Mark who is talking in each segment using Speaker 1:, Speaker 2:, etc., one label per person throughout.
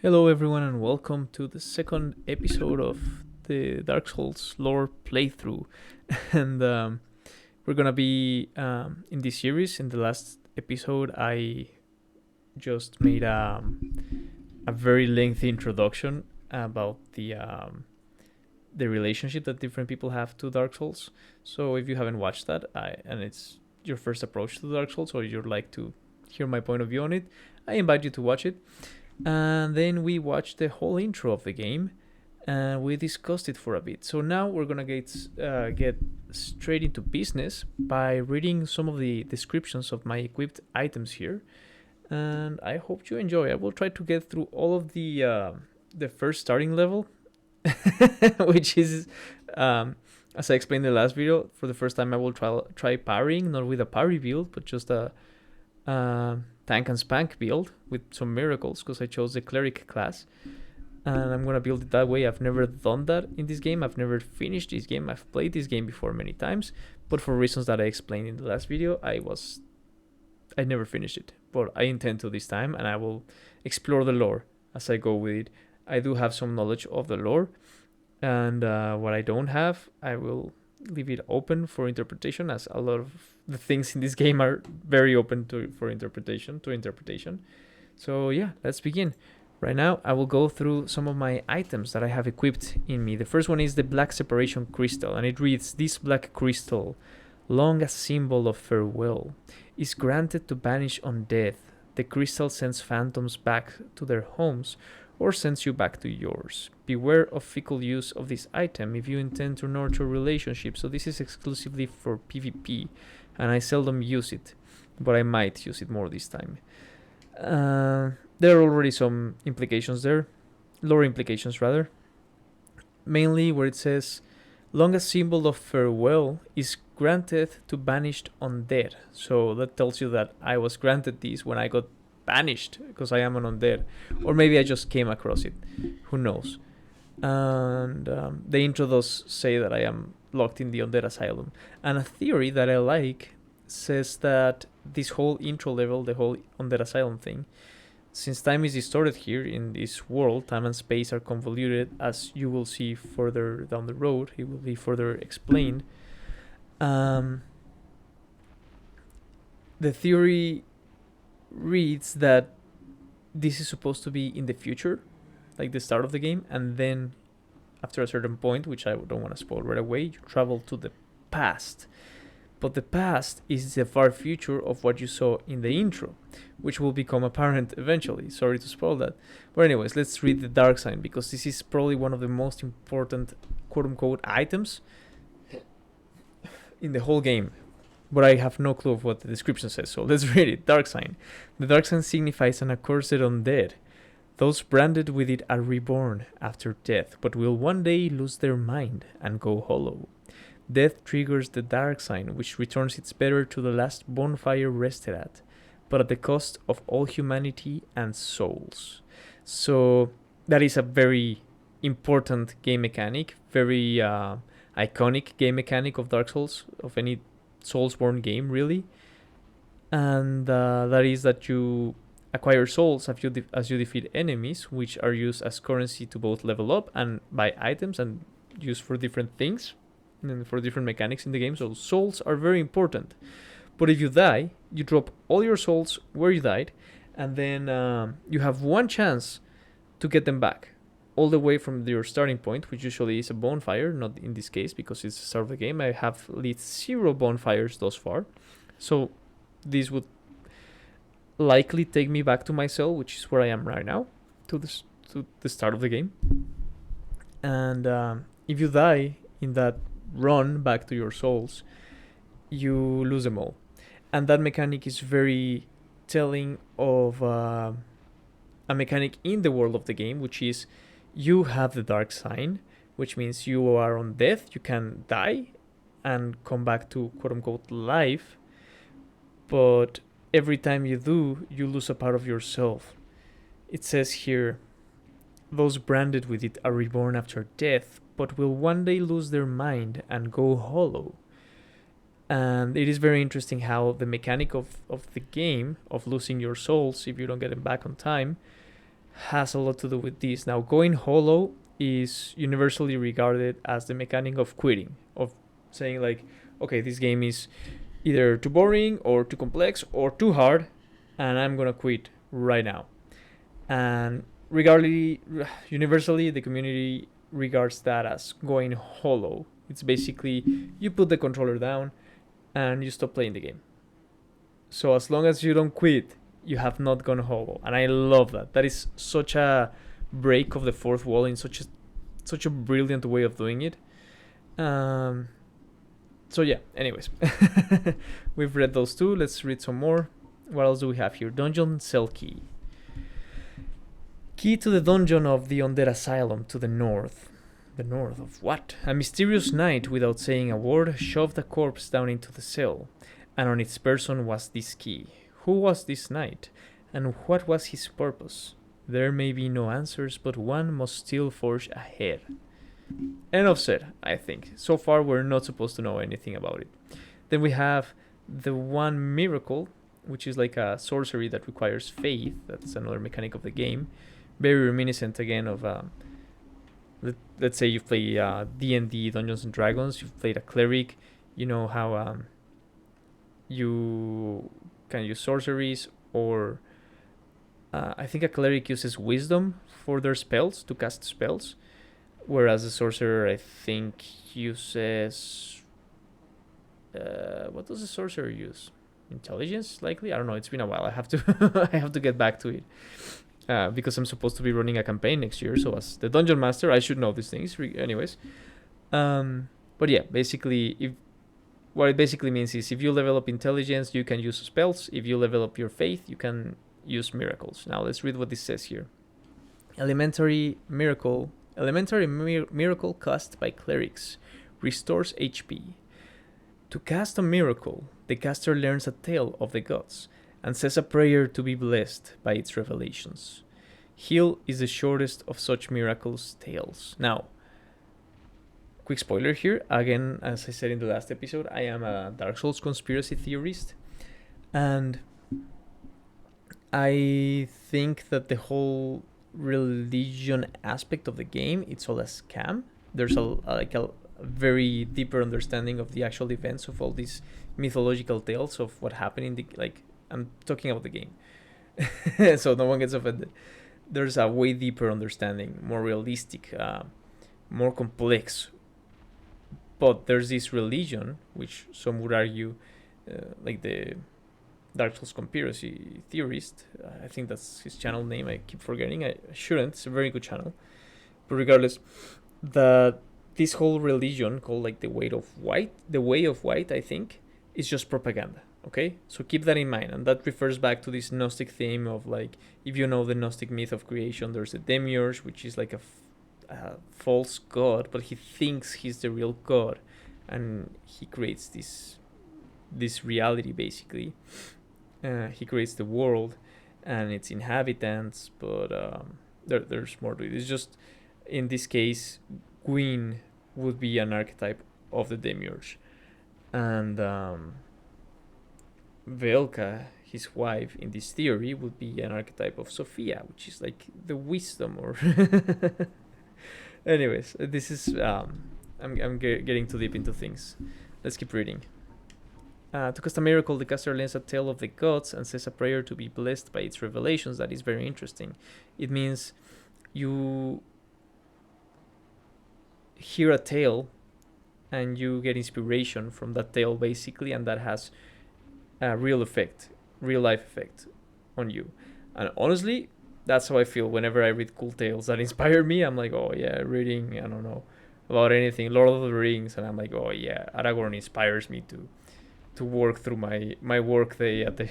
Speaker 1: Hello, everyone, and welcome to the second episode of the Dark Souls lore playthrough. And we're gonna be in this series. In the last episode, I just made a very lengthy introduction about the relationship that different people have to Dark Souls. So if you haven't watched that, and it's your first approach to Dark Souls, or you'd like to hear my point of view on it, I invite you to watch it. And then we watched the whole intro of the game and we discussed it for a bit. So now we're gonna get straight into business by reading some of the descriptions of my equipped items here, and I hope you enjoy. I will try to get through all of the first starting level, which is as I explained in the last video. For the first time, I will try parrying, not with a parry build, but just a tank and spank build with some miracles, because I chose the cleric class, and I'm gonna build it that way. I've never done that in this game. I've never finished this game. I've played this game before many times, but for reasons that I explained in the last video, I never finished it, but I intend to this time, and I will explore the lore as I go with it. I do have some knowledge of the lore, and what I don't have, I will leave it open for interpretation, as a lot of the things in this game are very open to interpretation. So yeah, let's begin. Right now, I will go through some of my items that I have equipped in me. The first one is the Black Separation Crystal, and it reads, "This black crystal, long a symbol of farewell, is granted to banish undead. The crystal sends phantoms back to their homes or sends you back to yours. Beware of fickle use of this item if you intend to nurture relationships." So this is exclusively for PvP, and I seldom use it, but I might use it more this time. There are already some implications there, lore implications rather, mainly where it says, "Long a symbol of farewell is granted to banished undead." So that tells you that I was granted this when I got banished, because I am an undead, or maybe I just came across it, who knows. And the intro does say that I am locked in the undead asylum, and a theory that I like says that this whole intro level, the whole undead asylum thing, since time is distorted here in this world, time and space are convoluted, as you will see further down the road. It will be further explained. The theory reads that this is supposed to be in the future, like the start of the game, and then after a certain point, which I don't want to spoil right away, you travel to the past. But the past is the far future of what you saw in the intro, which will become apparent eventually. Sorry to spoil that. But anyways, let's read the dark sign, because this is probably one of the most important quote-unquote items in the whole game, but I have no clue of what the description says, so let's read it. Dark sign. The dark sign signifies an accursed undead. Those branded with it are reborn after death, but will one day lose their mind and go hollow. Death triggers the dark sign, which returns its bearer to the last bonfire rested at, but at the cost of all humanity and souls. So that is a very important game mechanic, very iconic game mechanic of Dark Souls, of any Soulsborne game really, and that is that you acquire souls as you defeat enemies, which are used as currency to both level up and buy items and used for different things and for different mechanics in the game. So souls are very important. But if you die, you drop all your souls where you died, and then you have one chance to get them back, all the way from your starting point, which usually is a bonfire. Not in this case, because it's the start of the game. I have lit 0 bonfires thus far, so this would likely take me back to my cell, which is where I am right now, to the start of the game. And if you die in that run back to your souls, you lose them all. And that mechanic is very telling of a mechanic in the world of the game, which is you have the dark sign, which means you are on death. You can die and come back to quote-unquote life, but every time you do, you lose a part of yourself. It says here, "Those branded with it are reborn after death, but will one day lose their mind and go hollow." And it is very interesting how the mechanic of the game, of losing your souls if you don't get them back on time, has a lot to do with this. Now, going hollow is universally regarded as the mechanic of quitting, of saying like, okay, this game is either too boring or too complex or too hard, and I'm gonna quit right now. And universally, the community regards that as going hollow. It's basically you put the controller down and you stop playing the game. So as long as you don't quit, you have not gone hollow, and I love that. That is such a break of the fourth wall in such a brilliant way of doing it. So yeah, anyways, we've read those two. Let's read some more. What else do we have here? Dungeon cell key. Key to the dungeon of the Undead Asylum to the north. The north of what? A mysterious knight, without saying a word, shoved a corpse down into the cell, and on its person was this key. Who was this knight, and what was his purpose? There may be no answers, but one must still forge ahead. Enough said, I think. So far, we're not supposed to know anything about it. Then we have the one miracle, which is like a sorcery that requires faith. That's another mechanic of the game. Very reminiscent again of, let's say you've played D&D, Dungeons and Dragons. You've played a cleric. You know how you can use sorceries, or I think a cleric uses wisdom for their spells, to cast spells, whereas a sorcerer, I think, uses what does a sorcerer use? Intelligence, likely. I don't know. It's been a while. I have to I have to get back to it because I'm supposed to be running a campaign next year. So as the dungeon master, I should know these things. Anyways, but yeah, basically, what it basically means is if you level up intelligence, you can use spells. If you level up your faith, you can use miracles. Now let's read what this says here. Elementary miracle cast by clerics restores HP. To cast a miracle, the caster learns a tale of the gods and says a prayer to be blessed by its revelations. Heal is the shortest of such miracles' tales. Now, quick spoiler here. Again, as I said in the last episode, I am a Dark Souls conspiracy theorist, and I think that the whole religion aspect of the game, it's all a scam. There's a very deeper understanding of the actual events of all these mythological tales of what happened in the, like, I'm talking about the game, so no one gets offended. There's a way deeper understanding, more realistic, more complex. But there's this religion, which some would argue, like the Dark Souls conspiracy theorist, I think that's his channel name, I keep forgetting, I shouldn't, it's a very good channel. But regardless, that this whole religion called like the way of white, I think, is just propaganda. Okay, so keep that in mind, and that refers back to this Gnostic theme of, like, if you know the Gnostic myth of creation, there's a demiurge, which is like a false god, but he thinks he's the real god, and he creates this reality basically. He creates the world and its inhabitants, but there's more to it. It's just, in this case, Gwyn would be an archetype of the demiurge, and Velka, his wife, in this theory, would be an archetype of Sophia, which is like the wisdom, or anyways, this is I'm getting too deep into things. Let's keep reading. To cast a miracle, the caster learns a tale of the gods and says a prayer to be blessed by its revelations. That is very interesting. It means you hear a tale and you get inspiration from that tale, basically, and that has a real life effect on you. And honestly, that's how I feel whenever I read cool tales that inspire me. I'm like, oh yeah, reading, I don't know, about anything, Lord of the Rings, and I'm like, oh yeah, Aragorn inspires me to work through my work day at the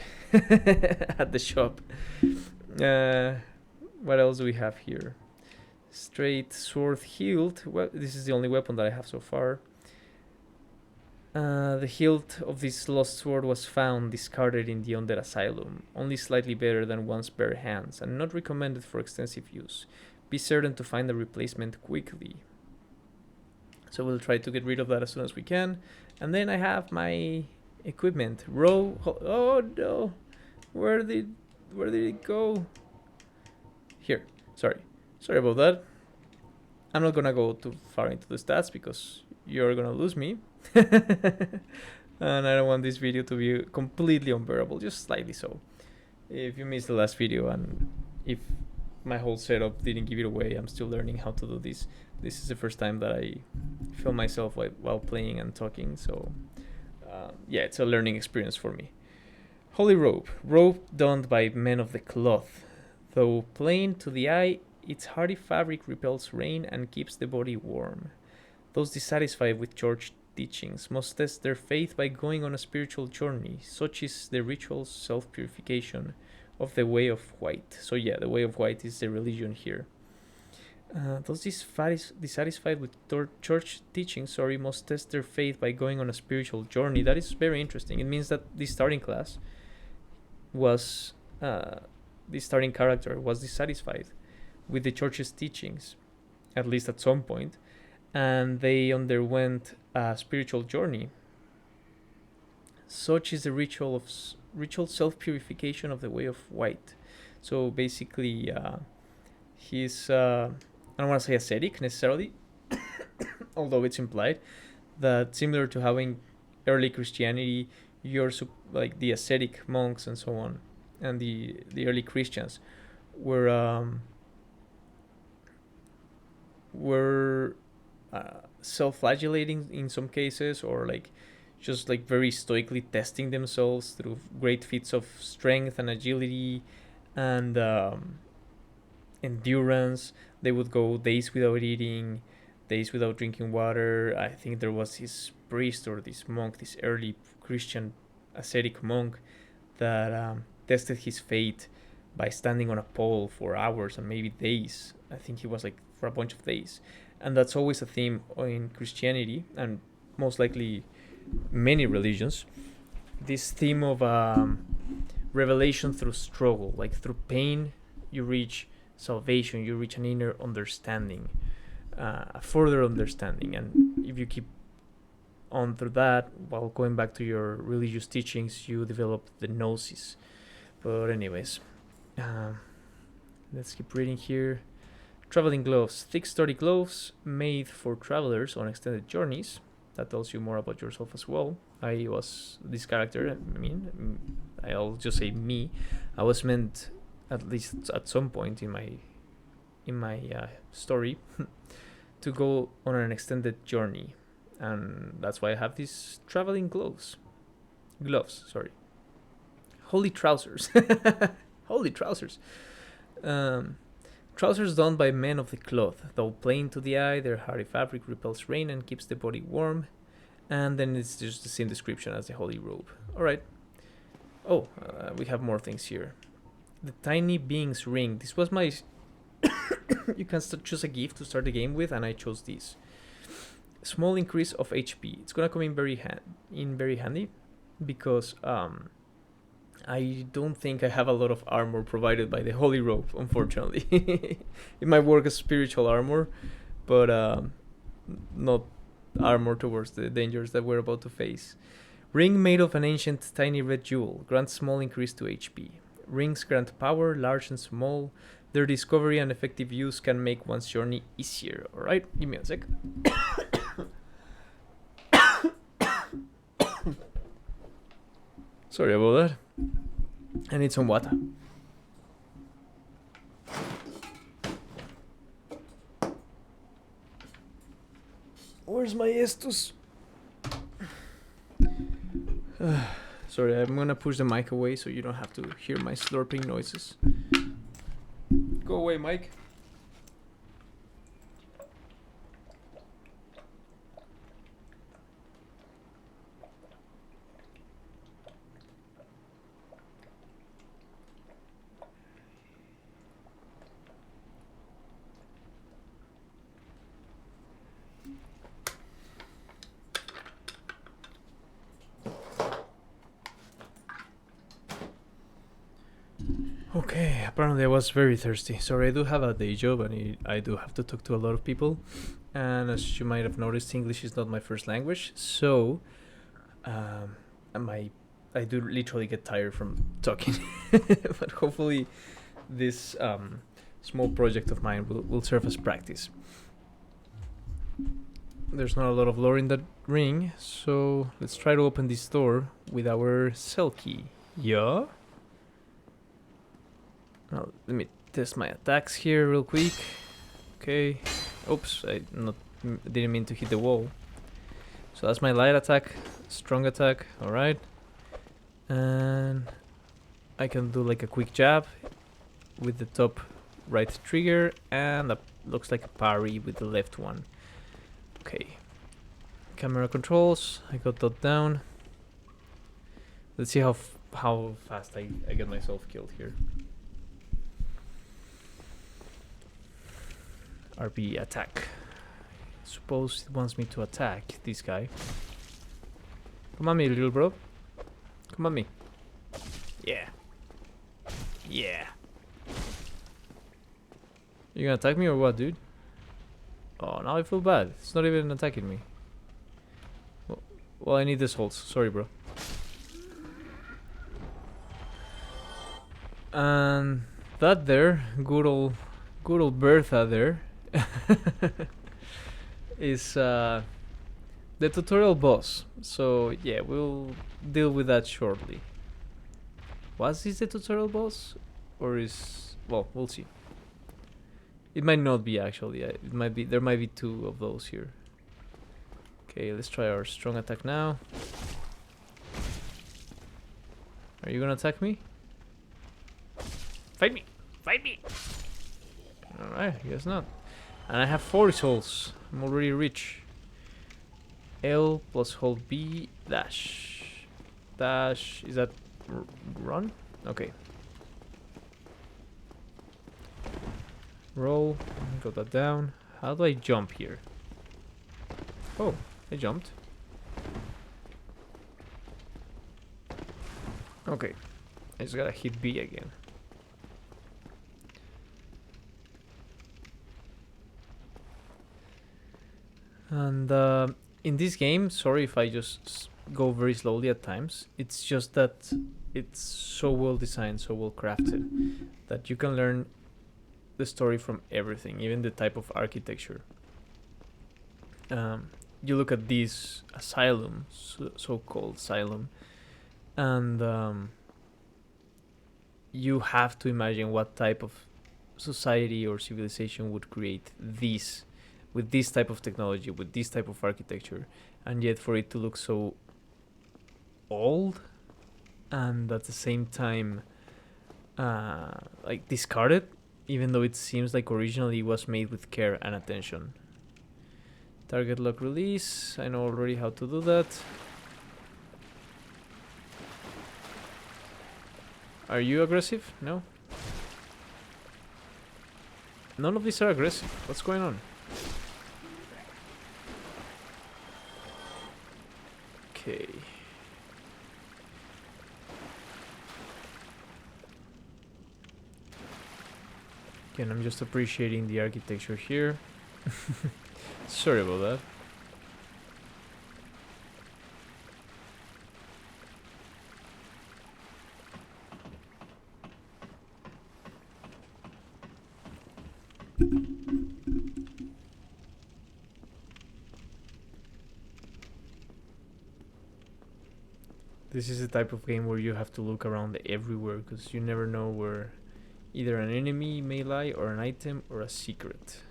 Speaker 1: at the shop. What else do we have here? Straight sword hilt. Well, this is the only weapon that I have so far. The hilt of this lost sword was found discarded in the Undead Asylum, only slightly better than one's bare hands, and not recommended for extensive use. Be certain to find a replacement quickly. So we'll try to get rid of that as soon as we can. And then I have my equipment. Oh no, where did it go? Here, Sorry. Sorry about that. I'm not gonna go too far into the stats because you're gonna lose me. And I don't want this video to be completely unbearable, just slightly so. If you missed the last video and if my whole setup didn't give it away, I'm still learning how to do this. This is the first time that I film myself while playing and talking, so yeah, it's a learning experience for me. Holy robe. Robe donned by men of the cloth. Though plain to the eye, its hardy fabric repels rain and keeps the body warm. Those dissatisfied with church teachings must test their faith by going on a spiritual journey. Such is the ritual self-purification of the way of white. So yeah, the way of white is the religion here. Those dissatisfied with church teachings, must test their faith by going on a spiritual journey. That is very interesting. It means that this starting class was, this starting character was dissatisfied with the church's teachings, at least at some point, and they underwent a spiritual journey. Such is the ritual self-purification of the way of white. So basically, he's I don't want to say ascetic necessarily, although it's implied that similar to how in early Christianity, you're like the ascetic monks and so on, and the early Christians were self-flagellating in some cases, or like just like very stoically testing themselves through great feats of strength and agility and endurance. They would go days without eating, days without drinking water. I think there was this priest or this monk, this early Christian ascetic monk, that tested his faith by standing on a pole for hours and maybe days. I think he was like for a bunch of days. And that's always a theme in Christianity and most likely many religions. This theme of revelation through struggle, like through pain, you reach salvation, you reach an inner understanding, a further understanding. And if you keep on through that while going back to your religious teachings, you develop the gnosis. But anyways, let's keep reading here. Traveling gloves. Thick, sturdy gloves made for travelers on extended journeys. That tells you more about yourself as well. I was this character. I'll just say me. I was meant, at least at some point in my story, to go on an extended journey, and that's why I have these traveling gloves. Holy trousers. Holy trousers. Trousers donned by men of the cloth. Though plain to the eye, their hardy fabric repels rain and keeps the body warm. And then it's just the same description as the holy robe. Alright. Oh, we have more things here. The tiny being's ring. This was my... You can choose a gift to start the game with, and I chose this. Small increase of HP. It's gonna come in very handy because I don't think I have a lot of armor provided by the holy robe, unfortunately. It might work as spiritual armor, but not armor towards the dangers that we're about to face. Ring made of an ancient tiny red jewel. Grants small increase to HP. Rings grant power, large and small. Their discovery and effective use can make one's journey easier. Alright, give me a sec. Sorry about that. I need some water. Where's my Estus? Sorry, I'm gonna push the mic away so you don't have to hear my slurping noises. Go away, Mike. Okay, apparently I was very thirsty. Sorry, I do have a day job and I do have to talk to a lot of people. And as you might have noticed, English is not my first language. So, I do literally get tired from talking. But hopefully this small project of mine will serve as practice. There's not a lot of lore in that ring, so let's try to open this door with our cell key. Yeah. Now let me test my attacks here real quick. Okay. Oops, didn't mean to hit the wall. So that's my light attack, strong attack. All right. And I can do like a quick jab with the top right trigger, and that looks like a parry with the left one. Okay. Camera controls. I got that down. Let's see how fast I get myself killed here. RB attack. Suppose it wants me to attack this guy. Come on me, little bro. Come on me. Yeah. Yeah. You gonna attack me or what, dude? Oh, now I feel bad. It's not even attacking me. Well, I need this holds. Sorry, bro. And that there, good old Bertha there, is the tutorial boss. So yeah, we'll deal with that shortly. Was this the tutorial boss, or is, well, we'll see. It might not be actually. It might be. There might be two of those here. Okay, let's try our strong attack now. Are you gonna attack me? Fight me! Fight me! Alright, I guess not. And I have 4 souls. I'm already rich. L plus hold B dash. Dash. Is that run? Okay. Roll. Got that down. How do I jump here? Oh, I jumped. Okay. I just gotta hit B again. And in this game, sorry if I just go very slowly at times. It's just that it's so well designed, so well crafted, that you can learn the story from everything, even the type of architecture. You look at this asylum, so-called asylum, and you have to imagine what type of society or civilization would create this, with this type of technology, with this type of architecture, and yet for it to look so old and at the same time like discarded, even though it seems like originally it was made with care and attention. Target lock release. I know already how to do that. Are you aggressive? No? None of these are aggressive. What's going on? Okay. Again, I'm just appreciating the architecture here. Sorry about that. This is the type of game where you have to look around everywhere, because you never know where either an enemy may lie, or an item, or a secret.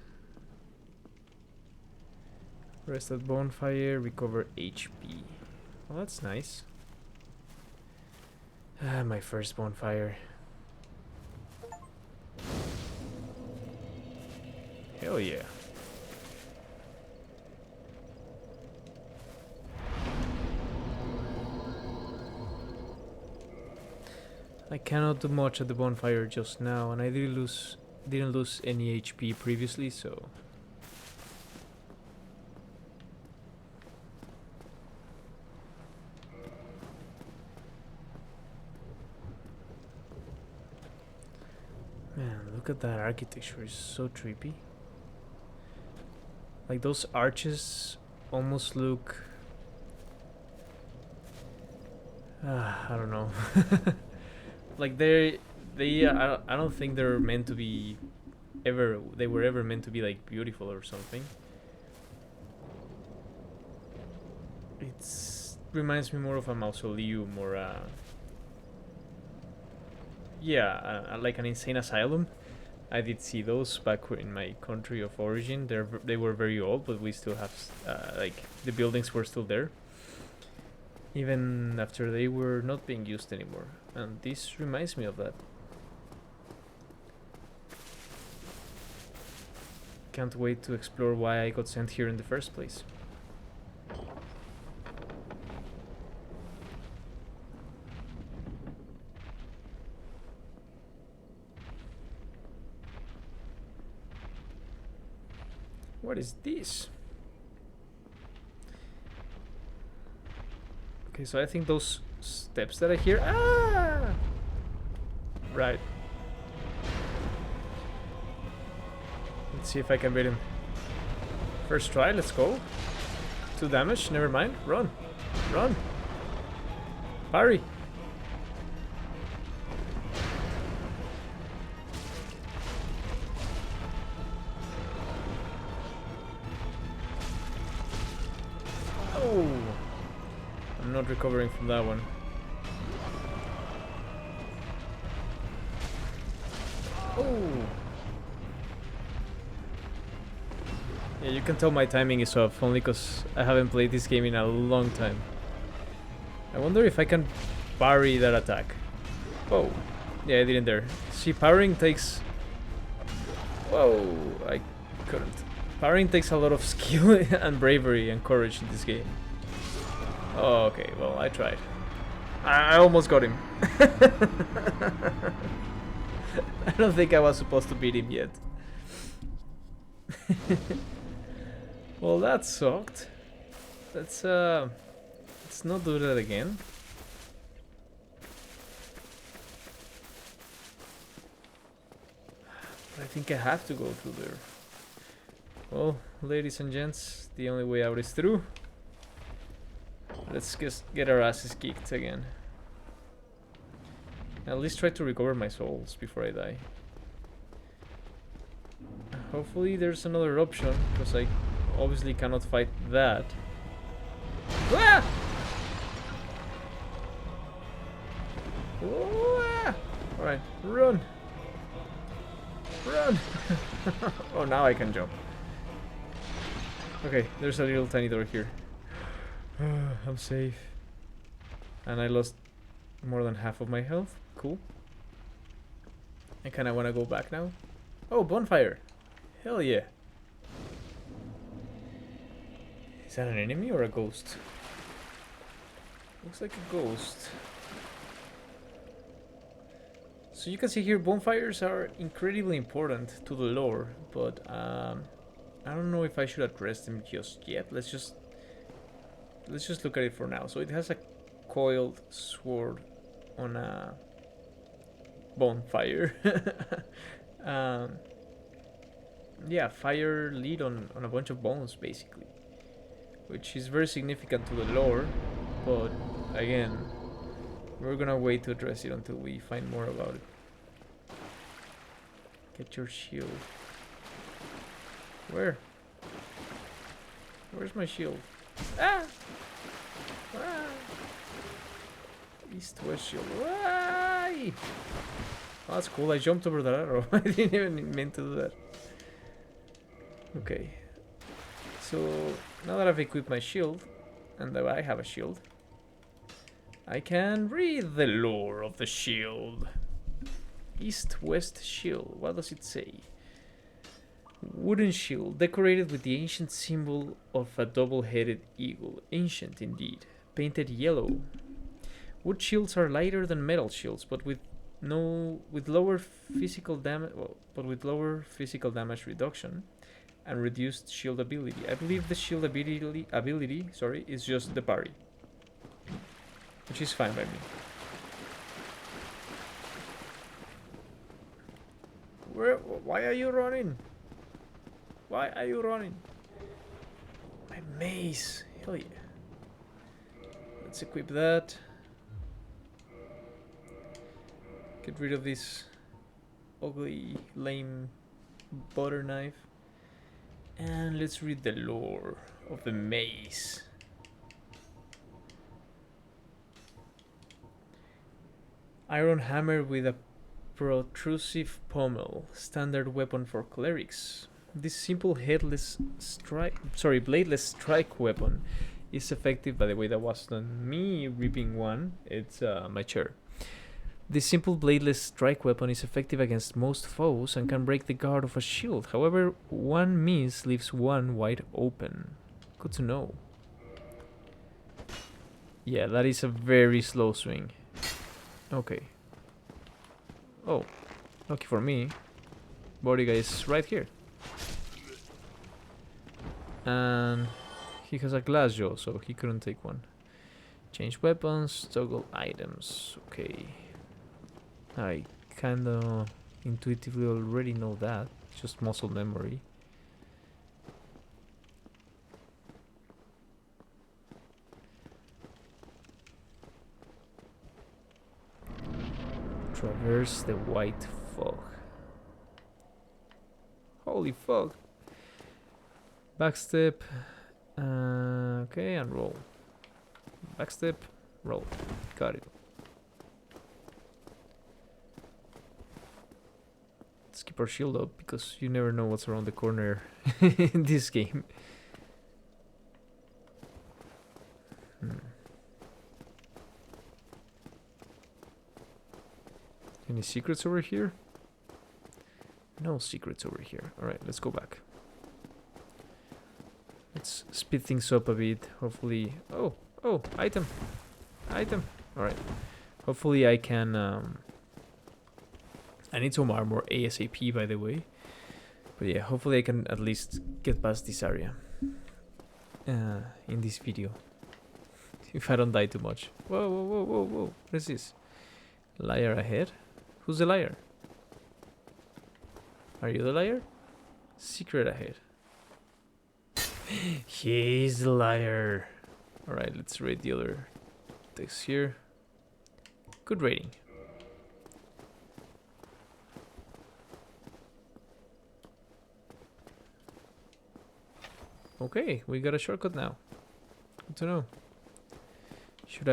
Speaker 1: Rest at bonfire, recover HP. Well, that's nice. Ah, my first bonfire. Hell yeah. I cannot do much at the bonfire just now, and I didn't lose any HP previously, so man, look at that architecture, it's so trippy. Like those arches almost look I don't know. Like I don't think they're meant to be they were ever meant to be like beautiful or something. It reminds me more of a mausoleum or like an insane asylum. I did see those back in my country of origin. They were very old, but we still have like the buildings were still there, even after they were not being used anymore. And this reminds me of that. Can't wait to explore why I got sent here in the first place. What is this? Okay, so I think those steps that I hear... Ah! Right. Let's see if I can beat him. First try, let's go. 2 damage, never mind. Run. Run. Hurry. Oh! I'm not recovering from that one. Oh! Yeah, you can tell my timing is off, only because I haven't played this game in a long time. I wonder if I can parry that attack. Oh, yeah, I didn't dare. See, parrying takes... Whoa, I couldn't. Parrying takes a lot of skill and bravery and courage in this game. Oh, okay, well, I tried. I almost got him. I don't think I was supposed to beat him yet. Well, that sucked. Let's not do that again. I think I have to go through there. Well, ladies and gents, the only way out is through. Let's just get our asses kicked again. At least try to recover my souls before I die. Hopefully there's another option, because I obviously cannot fight that. Ah! Ah! Alright, run! Run! Oh, now I can jump. Okay, there's a little tiny door here. I'm safe. And I lost more than half of my health. Cool. I kinda wanna go back now. Oh, bonfire! Hell yeah! Is that an enemy or a ghost? Looks like a ghost. So you can see here, bonfires are incredibly important to the lore, but I don't know if I should address them just yet. Let's just look at it for now. So it has a coiled sword on a bonfire. Yeah, fire lead on a bunch of bones, basically, which is very significant to the lore, but again, we're gonna wait to address it until we find more about it. Get your shield. Where? Where's my shield? Ah! Ah! East-west shield. Why? Oh, that's cool. I jumped over that arrow. I didn't even mean to do that. Okay. So now that I've equipped my shield, and that I have a shield, I can read the lore of the shield. East-west shield. What does it say? Wooden shield, decorated with the ancient symbol of a double-headed eagle. Ancient indeed. Painted yellow. Wood shields are lighter than metal shields, but with lower physical damage. Well, but with lower physical damage reduction and reduced shield ability. I believe the shield ability, is just the parry, which is fine by me. Why are you running? Why are you running? My mace. Hell yeah. Let's equip that. Get rid of this ugly, lame butter knife. And let's read the lore of the mace. Iron hammer with a protrusive pommel, standard weapon for clerics. This simple bladeless strike weapon is effective. By the way, that wasn't me ripping one, it's my chair. This simple bladeless strike weapon is effective against most foes and can break the guard of a shield. However, one miss leaves one wide open. Good to know. Yeah, that is a very slow swing. Okay. Oh, lucky for me, body guy is right here. And he has a glass jaw, so he couldn't take one. Change weapons, toggle items. Okay. I kinda intuitively already know that. Just muscle memory. Traverse the white fog. Holy fuck. Backstep. Okay, and roll. Backstep, roll. Got it. Let's keep our shield up because you never know what's around the corner in this game. Any secrets over here? No secrets over here. Alright, let's go back. Let's speed things up a bit. Hopefully... Oh, item. Item. Alright. Hopefully I can... I need some armor ASAP, by the way. But yeah, hopefully I can at least get past this area. In this video. If I don't die too much. Whoa. What is this? Liar ahead? Who's the liar? Are you the liar? Secret ahead. He's the liar. Alright, let's rate the other text here. Good rating. Okay, we got a shortcut now. Good to know. Should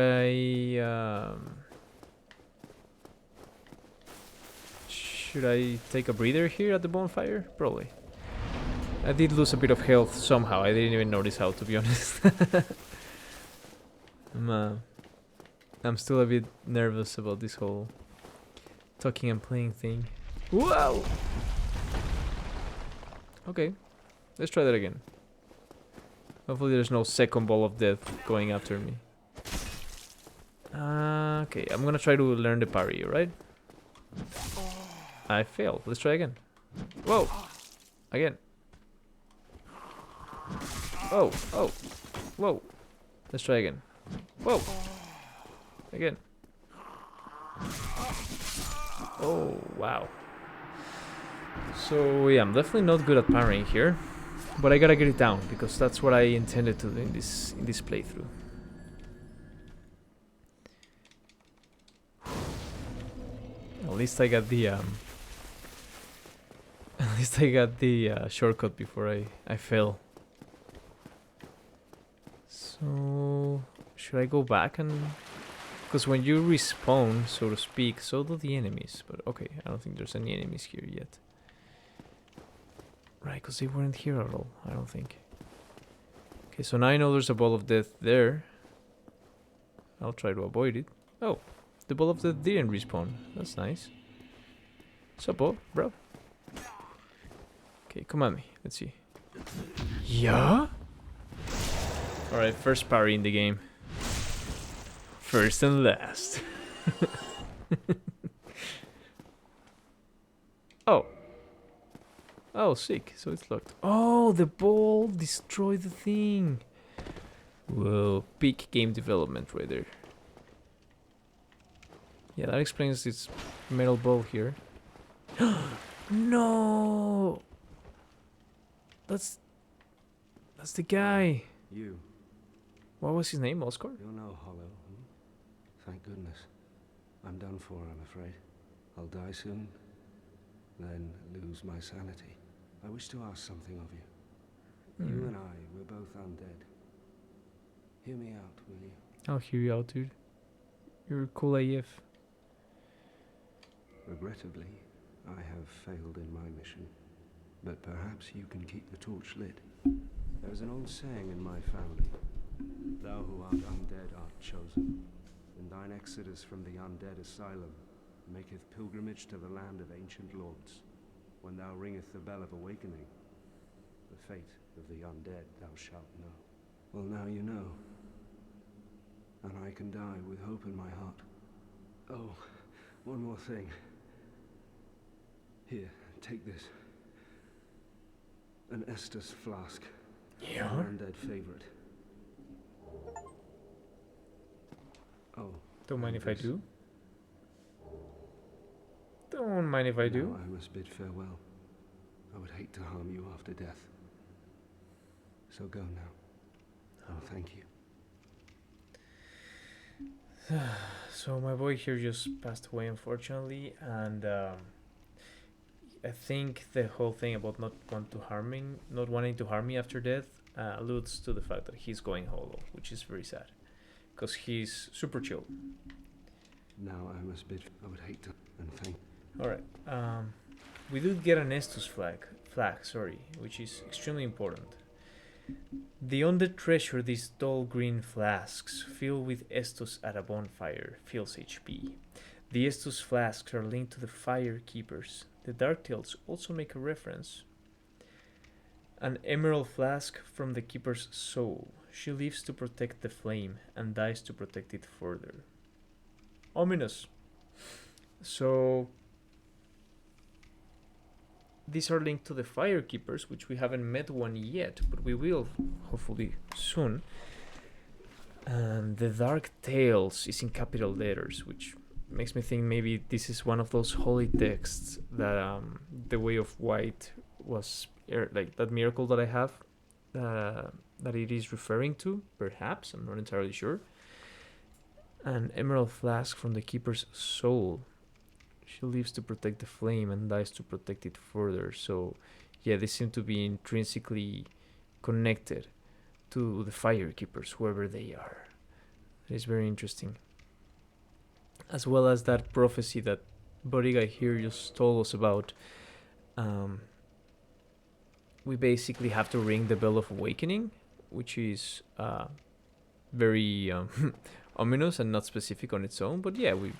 Speaker 1: I take a breather here at the bonfire? Probably. I did lose a bit of health somehow. I didn't even notice how, to be honest. I'm still a bit nervous about this whole talking and playing thing. Whoa! Okay, let's try that again. Hopefully there's no second ball of death going after me. Okay, I'm gonna try to learn the parry, right? I failed. Let's try again. Whoa! Again. Oh! Whoa! Let's try again. Whoa! Again. Oh, wow. So yeah, I'm definitely not good at parrying here. But I gotta get it down, because that's what I intended to do in this playthrough. At least I got the shortcut before I fell. So should I go back and... Because when you respawn, so to speak, so do the enemies. But okay, I don't think there's any enemies here yet. Right, because they weren't here at all, I don't think. Okay, so now I know there's a ball of death there. I'll try to avoid it. Oh, the ball of death didn't respawn. That's nice. Sup, bro? Okay, come at me. Let's see. Yeah? Alright, first parry in the game. First and last. Oh. Oh, sick. So it's locked. Oh, the ball destroyed the thing. Whoa, peak game development right there. Yeah, that explains this metal ball here. No! That's the guy.
Speaker 2: You.
Speaker 1: What was his name, Oscar?
Speaker 2: You're no hollow. Thank goodness. I'm done for, I'm afraid. I'll die soon, then lose my sanity. I wish to ask something of you. You and I, we're both undead. Hear me out, will you?
Speaker 1: I'll hear you out, dude. You're cool AF.
Speaker 2: Regrettably, I have failed in my mission, but perhaps you can keep the torch lit. There's an old saying in my family: thou who art undead art chosen, and thine exodus from the undead asylum maketh pilgrimage to the land of ancient lords. When thou ringeth the bell of awakening, the fate of the undead thou shalt know. Well, now you know, and I can die with hope in my heart. Oh, one more thing. Here, take this. An Estus flask.
Speaker 1: Yeah.
Speaker 2: My undead favorite. Oh.
Speaker 1: Don't mind
Speaker 2: and
Speaker 1: if I
Speaker 2: this.
Speaker 1: do. Don't mind if I do.
Speaker 2: Now I must bid farewell. I would hate to harm you after death. So go now. And thank you.
Speaker 1: So my boy here just passed away, unfortunately, and I think the whole thing about not wanting to harm me after death alludes to the fact that he's going hollow, which is very sad, because he's super chill.
Speaker 2: Now I must bid. I would hate to. And thank.
Speaker 1: All right. We did get an Estus flag, which is extremely important. The undead treasure these dull green flasks filled with Estus at a bonfire fills HP. The Estus flasks are linked to the fire keepers. The Dark Tales also make a reference. An emerald flask from the keeper's soul. She lives to protect the flame and dies to protect it further. Ominous. So these are linked to the fire keepers, which we haven't met one yet, but we will hopefully soon. And the Dark Tales is in capital letters, which makes me think maybe this is one of those holy texts that the Way of White was like that miracle that I have that it is referring to. Perhaps, I'm not entirely sure. An emerald flask from the keeper's soul. She lives to protect the flame and dies to protect it further. So yeah, they seem to be intrinsically connected to the fire keepers, whoever they are. It is very interesting. As well as that prophecy that Buddy Guy here just told us about. We basically have to ring the bell of awakening, which is very ominous and not specific on its own. But yeah, we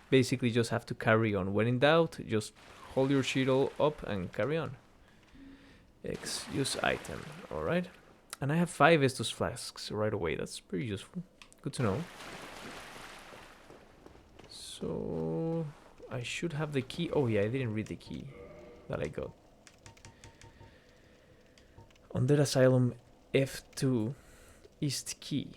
Speaker 1: basically just have to carry on. When in doubt, just hold your shield up and carry on. Use item. Alright. And I have 5 Estus flasks right away. That's pretty useful. Good to know. So I should have the key. Oh yeah, I didn't read the key that I got. Undead Asylum F2 East Key.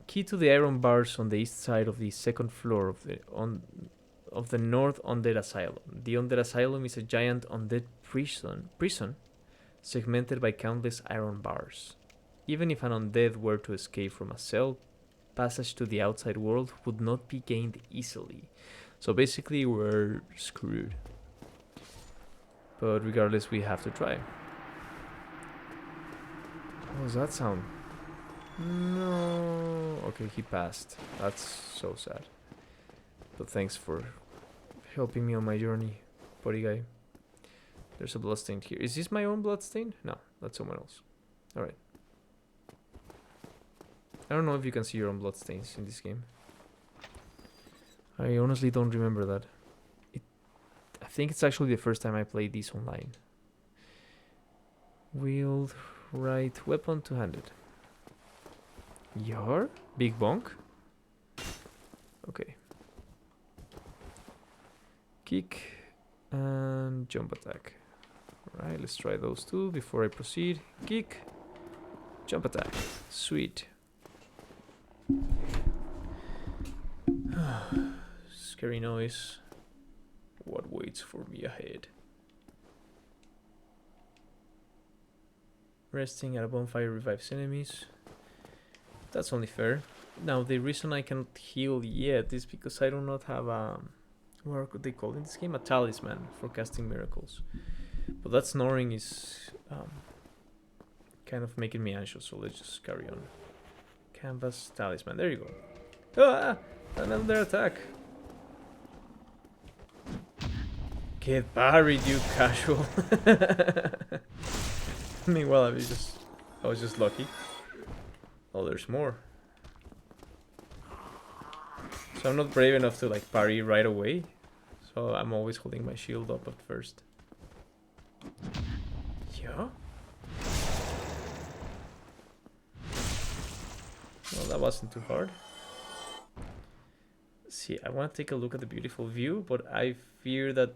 Speaker 1: Key to the iron bars on the east side of the second floor of the North Undead Asylum. The Undead Asylum is a giant undead prison segmented by countless iron bars. Even if an undead were to escape from a cell, passage to the outside world would not be gained easily. So basically we're screwed. But regardless, we have to try. What was that sound? No. Okay, he passed. That's so sad. But thanks for helping me on my journey, buddy guy. There's a bloodstain here. Is this my own bloodstain? No, that's someone else. Alright. I don't know if you can see your own bloodstains in this game. I honestly don't remember that. I think it's actually the first time I played this online. Wield right weapon two-handed. Yar? Big bonk? Okay. Kick and jump attack. Alright, let's try those two before I proceed. Kick, jump attack. Sweet. Scary noise. What waits for me ahead? Resting at a bonfire revives enemies. That's only fair. Now, the reason I cannot heal yet is because I do not have a... what could they call in this game? A talisman for casting miracles. But that snoring is kind of making me anxious, so let's just carry on. Canvas talisman, there you go. Ah! Another attack. Get buried, you casual. Meanwhile, I was just lucky. Oh, there's more. So I'm not brave enough to like parry right away. So I'm always holding my shield up at first. Yeah? Well, that wasn't too hard. See, I want to take a look at the beautiful view, but I fear that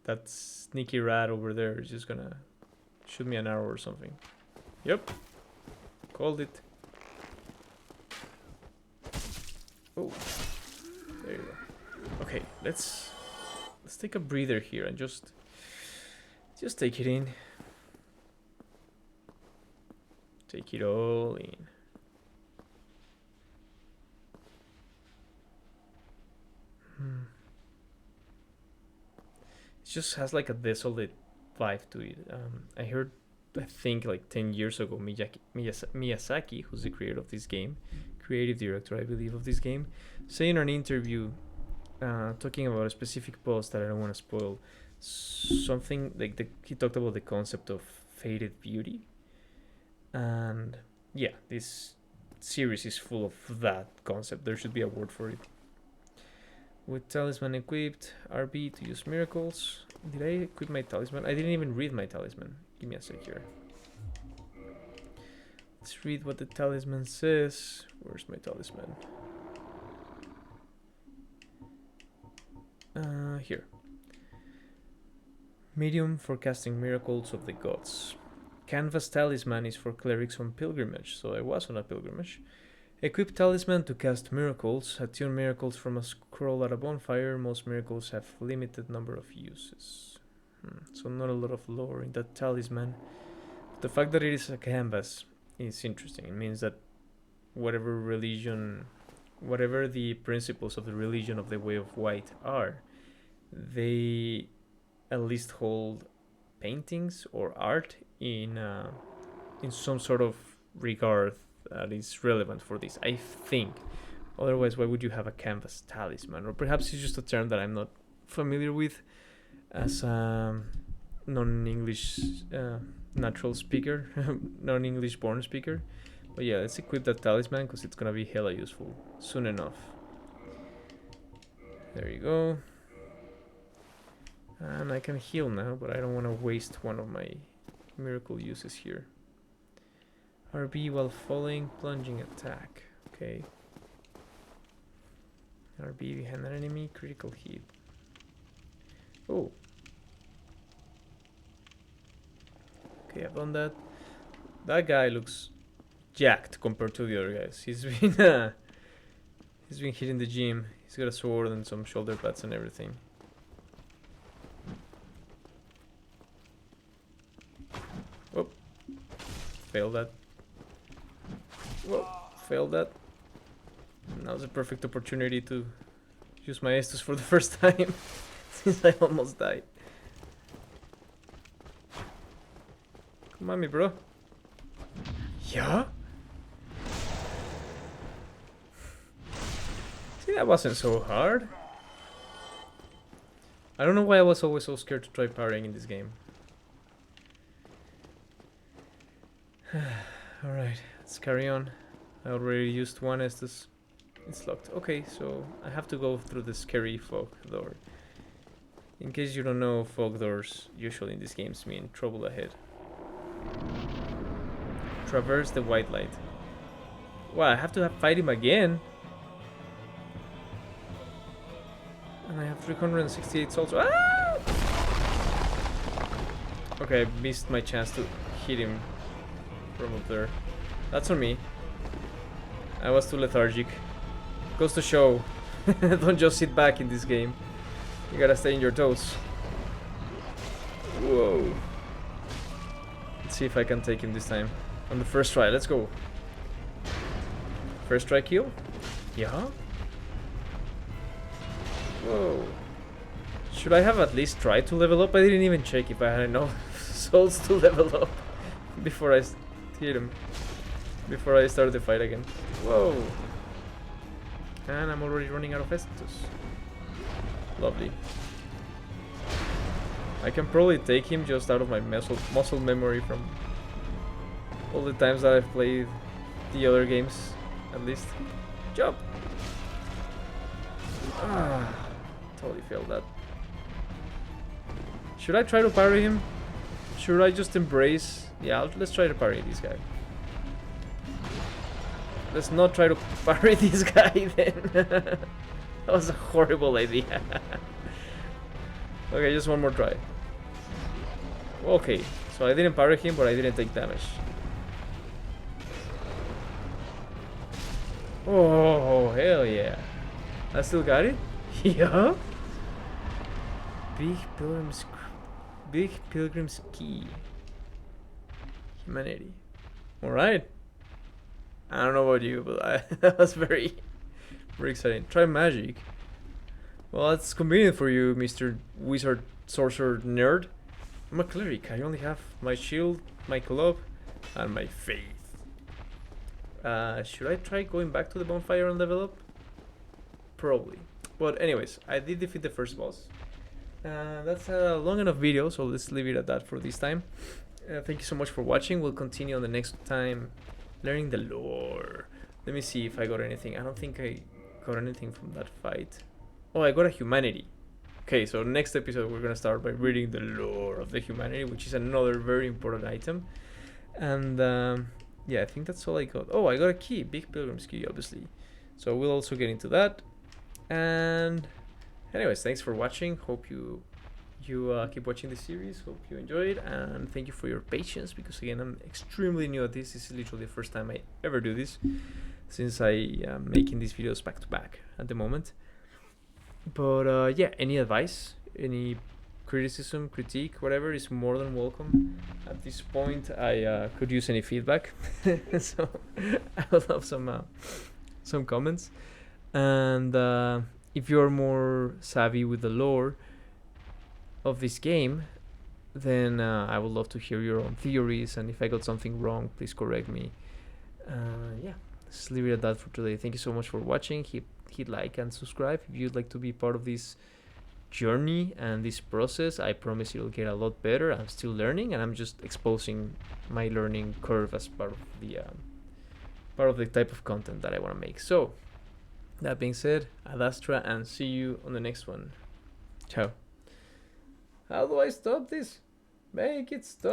Speaker 1: that sneaky rat over there is just gonna shoot me an arrow or something. Yep. Called it. Oh. There you go. Okay, let's take a breather here and just take it in. Take it all in. It just has like a desolate vibe to it. I think like 10 years ago, Miyazaki, who's the creator of this game, creative director, I believe, of this game, say in an interview, talking about a specific post that I don't want to spoil, something like he talked about the concept of faded beauty, and yeah, this series is full of that concept. There should be a word for it. With talisman equipped, RB to use miracles. Did I equip my talisman? I didn't even read my talisman. Give me a sec here. Let's read what the talisman says. Where's my talisman? Here. Medium for casting miracles of the gods. Canvas talisman is for clerics on pilgrimage, so I was on a pilgrimage. Equip talisman to cast miracles. Attune miracles from a scroll at a bonfire. Most miracles have limited number of uses. So not a lot of lore in that talisman. But the fact that it is a canvas is interesting. It means that whatever religion, whatever the principles of the religion of the Way of White are, they at least hold paintings or art in some sort of regard that is relevant for this, I think. Otherwise, why would you have a canvas talisman? Or perhaps it's just a term that I'm not familiar with as a non-English natural speaker, non-English born speaker. But yeah, let's equip that talisman because it's gonna be hella useful soon enough. There you go. And I can heal now, but I don't want to waste one of my miracle uses here. RB while falling, plunging attack. Okay. RB behind an enemy, critical hit. Oh. Okay, I've done that. That guy looks jacked compared to the other guys. He's been hitting the gym. He's got a sword and some shoulder pads and everything. Oh. Failed that. Whoa, failed that. Now's a perfect opportunity to use my Estus for the first time since I almost died. Come on, me bro. Yeah? See, that wasn't so hard. I don't know why I was always so scared to try parrying in this game. Alright, let's carry on. I already used one Estus. It's locked. Okay, so I have to go through the scary fog door. In case you don't know, fog doors usually in these games mean trouble ahead. Traverse the white light. Wow, I have to fight him again. And I have 368 souls. Ah! Okay, I missed my chance to hit him from up there. That's on me. I was too lethargic. Goes to show. Don't just sit back in this game. You gotta stay in your toes. Whoa. Let's see if I can take him this time. On the first try, let's go. First try kill? Yeah? Whoa. Should I have at least tried to level up? I didn't even check if I had enough souls to level up before I hit him. Before I started the fight again. Whoa! And I'm already running out of Estus. Lovely. I can probably take him just out of my muscle memory from all the times that I've played the other games, at least. Jump! Ah, totally failed that. Should I try to parry him? Should I just embrace? Yeah, let's try to parry this guy. Let's not try to parry this guy then. That was a horrible idea. Okay, just one more try. Okay, so I didn't parry him, but I didn't take damage. Oh, hell yeah. I still got it? Yeah? Big Pilgrim's Key. Humanity. Alright. I don't know about you, but that was very exciting. Try magic. Well, that's convenient for you, Mr. Wizard Sorcerer Nerd. I'm a cleric. I only have my shield, my club, and my faith. Should I try going back to the bonfire and level up? Probably. But anyways, I did defeat the first boss. That's a long enough video, so let's leave it at that for this time. Thank you so much for watching. We'll continue on the next time learning the lore. Let me see if I got anything. I don't think I got anything from that fight. Oh, I got a humanity. Okay, so next episode we're gonna start by reading the lore of the humanity, which is another very important item. And yeah, I think that's all I got. Oh, I got a key, Big Pilgrim's Key, obviously. So we'll also get into that. And anyways, thanks for watching. Hope you keep watching this series. Hope you enjoyed, and thank you for your patience, because again, I'm extremely new at this. This is literally the first time I ever do this, since I am making these videos back to back at the moment. But yeah, any advice, any criticism, critique, whatever is more than welcome. At this point, I could use any feedback. So I would love some comments. And if you're more savvy with the lore of this game, then I would love to hear your own theories, and if I got something wrong, please correct me. Yeah, let's leave it at that for today. Thank you so much for watching. Hit like and subscribe if you'd like to be part of this journey and this process. I promise you'll get a lot better. I'm still learning, and I'm just exposing my learning curve as part of the type of content that I want to make. So that being said, ad astra, and see you on the next one. Ciao. How do I stop this? Make it stop.